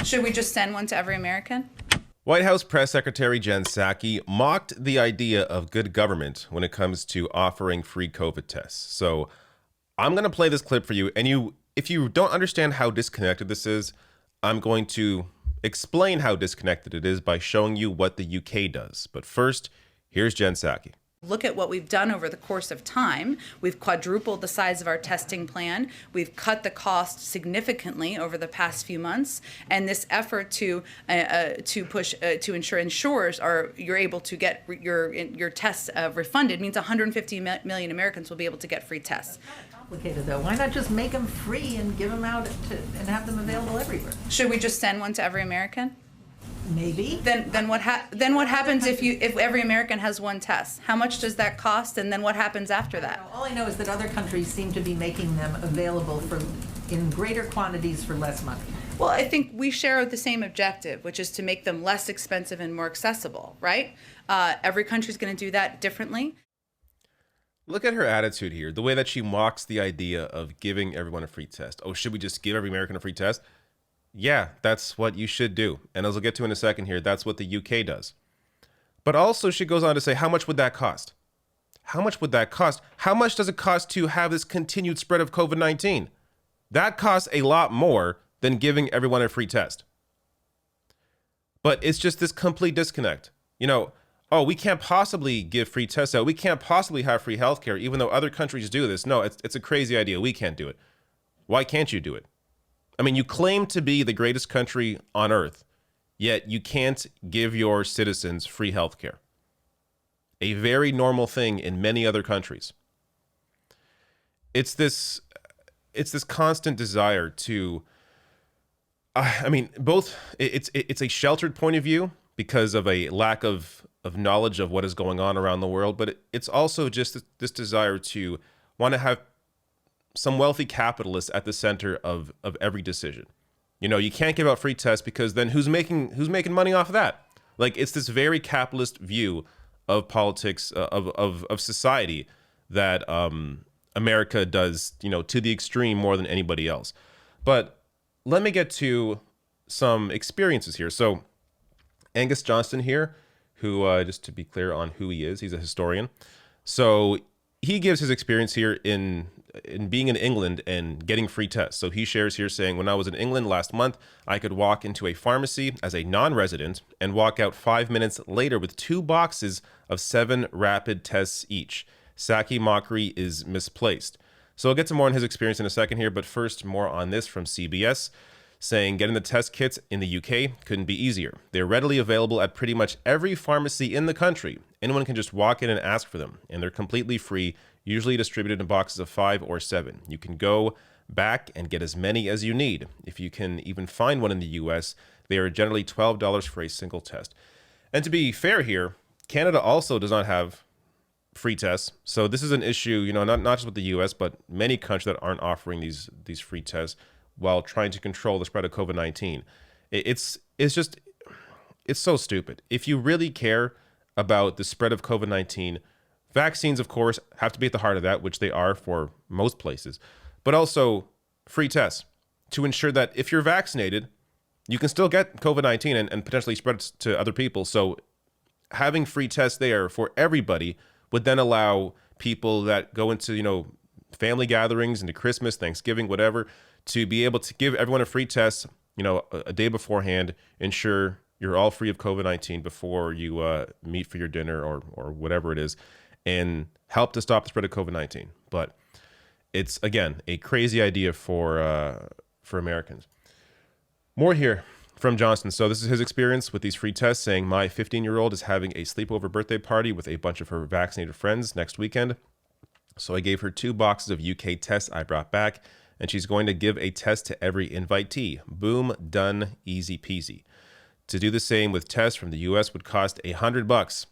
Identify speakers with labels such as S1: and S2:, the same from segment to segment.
S1: Should we just send one to every American?
S2: White House Press Secretary Jen Psaki mocked the idea of good government when it comes to offering free COVID tests. So I'm going to play this clip for you. And if you don't understand how disconnected this is, I'm going to explain how disconnected it is by showing you what the UK does. But first, here's Jen Psaki.
S1: Look at what we've done over the course of time. We've quadrupled the size of our testing plan. We've cut the cost significantly over the past few months. And this effort to ensure insurers you're able to get your tests refunded means 150 million Americans will be able to get free tests.
S3: Complicated though. Why not just make them free and give them out and have them available everywhere?
S1: Should we just send one to every American?
S3: Maybe.
S1: Then what happens if every American has one test? How much does that cost? And then what happens after that?
S3: All I know is that other countries seem to be making them available in greater quantities for less money.
S1: Well, I think we share the same objective, which is to make them less expensive and more accessible, right? Every country's going to do that differently.
S2: Look at her attitude here, the way that she mocks the idea of giving everyone a free test. Oh, should we just give every American a free test? Yeah, that's what you should do. And as I'll get to in a second here, that's what the UK does. But also she goes on to say, how much would that cost? How much would that cost? How much does it cost to have this continued spread of COVID-19? That costs a lot more than giving everyone a free test. But it's just this complete disconnect. Oh, we can't possibly give free tests out. We can't possibly have free healthcare, even though other countries do this. No, it's a crazy idea. We can't do it. Why can't you do it? I mean, you claim to be the greatest country on earth, yet you can't give your citizens free healthcare. A very normal thing in many other countries. It's this constant desire to, it's a sheltered point of view because of a lack of knowledge of what is going on around the world, but it's also just this desire to want to have some wealthy capitalists at the center of every decision. You can't give out free tests because then who's making money off of that? Like, it's this very capitalist view of politics, of society that America does, to the extreme more than anybody else. But let me get to some experiences here. So Angus Johnson here, who, just to be clear on who he is, he's a historian. So he gives his experience here in being in England and getting free tests. So he shares here saying, when I was in England last month, I could walk into a pharmacy as a non-resident and walk out 5 minutes later with 2 boxes of 7 rapid tests each. Psaki mockery is misplaced. So I'll get to more on his experience in a second here, but first more on this from CBS, saying getting the test kits in the UK couldn't be easier. They're readily available at pretty much every pharmacy in the country. Anyone can just walk in and ask for them, and they're completely free, usually distributed in boxes of 5 or 7. You can go back and get as many as you need. If you can even find one in the US, they are generally $12 for a single test. And to be fair here, Canada also does not have free tests. So this is an issue, not just with the US, but many countries that aren't offering these free tests while trying to control the spread of COVID-19. It's so stupid. If you really care about the spread of COVID-19, vaccines, of course, have to be at the heart of that, which they are for most places, but also free tests to ensure that if you're vaccinated, you can still get COVID-19 and potentially spread it to other people. So having free tests there for everybody would then allow people that go into, family gatherings, into Christmas, Thanksgiving, whatever, to be able to give everyone a free test, a day beforehand, ensure you're all free of COVID-19 before you meet for your dinner or whatever it is, and help to stop the spread of COVID-19. But it's, again, a crazy idea for Americans. More here from Jonston. So this is his experience with these free tests, saying my 15-year-old is having a sleepover birthday party with a bunch of her vaccinated friends next weekend. So I gave her 2 boxes of UK tests I brought back, and she's going to give a test to every invitee. Boom, done, easy peasy. To do the same with tests from the US would cost $100.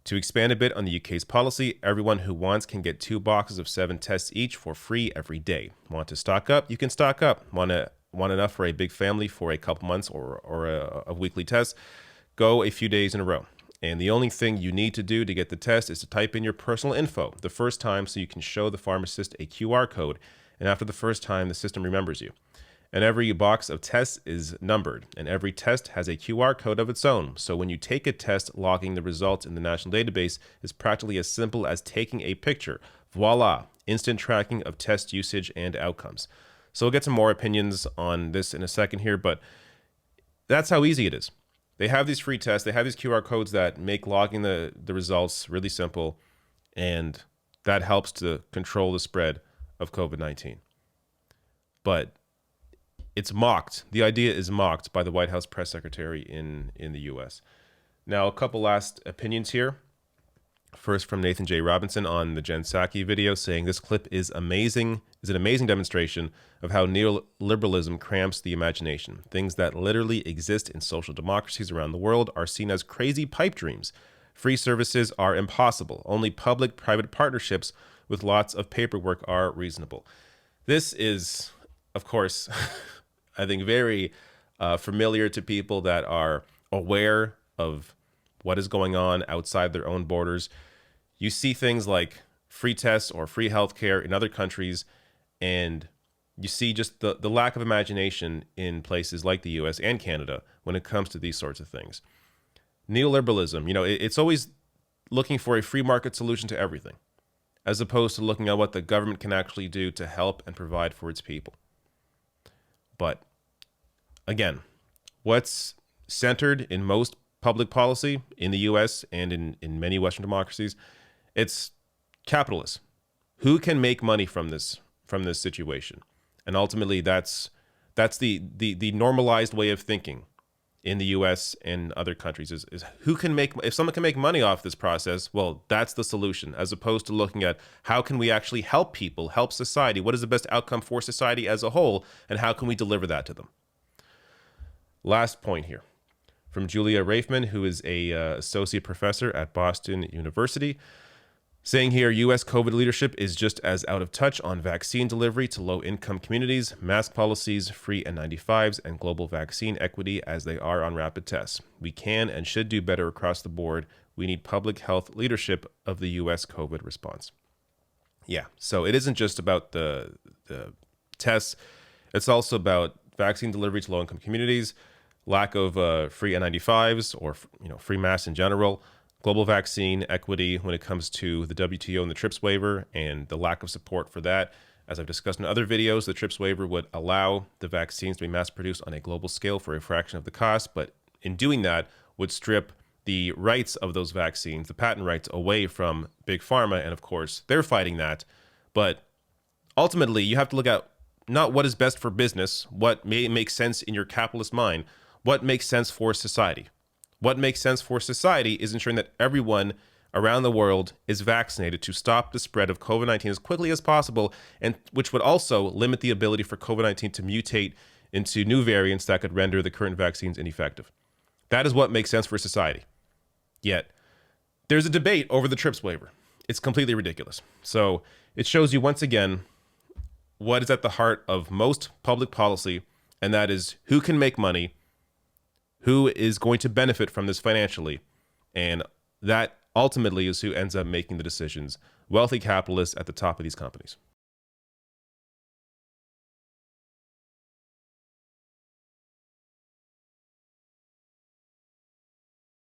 S2: To expand a bit on the UK's policy, everyone who wants can get 2 boxes of 7 tests each for free every day. Want to stock up? You can stock up. Want enough for a big family for a couple months or a weekly test? Go a few days in a row. And the only thing you need to do to get the test is to type in your personal info the first time so you can show the pharmacist a QR code. And after the first time, the system remembers you. And every box of tests is numbered, and every test has a QR code of its own. So when you take a test, logging the results in the national database is practically as simple as taking a picture. Voila, instant tracking of test usage and outcomes. So we'll get some more opinions on this in a second here, but that's how easy it is. They have these free tests, they have these QR codes that make logging the results really simple, and that helps to control the spread of COVID-19. But it's mocked. The idea is mocked by the White House press secretary in the U.S. Now, a couple last opinions here. First, from Nathan J. Robinson on the Jen Psaki video, saying this clip is amazing, is an amazing demonstration of how neoliberalism cramps the imagination. Things that literally exist in social democracies around the world are seen as crazy pipe dreams. Free services are impossible. Only public-private partnerships with lots of paperwork are reasonable. This is, of course, I think very familiar to people that are aware of what is going on outside their own borders. You see things like free tests or free healthcare in other countries, and you see just the lack of imagination in places like the US and Canada when it comes to these sorts of things. Neoliberalism, it's always looking for a free market solution to everything, as opposed to looking at what the government can actually do to help and provide for its people. But again, what's centered in most public policy in the US and in many Western democracies, it's capitalists. Who can make money from this situation? And ultimately that's the normalized way of thinking in the US and other countries is who can if someone can make money off this process, well, that's the solution, as opposed to looking at how can we actually help people, help society, what is the best outcome for society as a whole, and how can we deliver that to them? Last point here from Julia Raiffman, who is a associate professor at Boston University, saying here, U.S. COVID leadership is just as out of touch on vaccine delivery to low-income communities, mask policies, free N95s, and global vaccine equity as they are on rapid tests. We can and should do better across the board. We need public health leadership of the U.S. COVID response. Yeah, so it isn't just about the tests. It's also about vaccine delivery to low-income communities, lack of free N95s or free masks in general, global vaccine equity when it comes to the WTO and the TRIPS waiver, and the lack of support for that. As I've discussed in other videos, the TRIPS waiver would allow the vaccines to be mass produced on a global scale for a fraction of the cost, but in doing that would strip the rights of those vaccines, the patent rights, away from Big Pharma, and of course, they're fighting that. But ultimately, you have to look at not what is best for business, what may make sense in your capitalist mind, what makes sense for society. What makes sense for society is ensuring that everyone around the world is vaccinated to stop the spread of COVID-19 as quickly as possible, and which would also limit the ability for COVID-19 to mutate into new variants that could render the current vaccines ineffective. That is what makes sense for society. Yet, there's a debate over the TRIPS waiver. It's completely ridiculous. So it shows you once again what is at the heart of most public policy, and that is who can make money, who is going to benefit from this financially, and that ultimately is who ends up making the decisions. Wealthy capitalists at the top of these companies.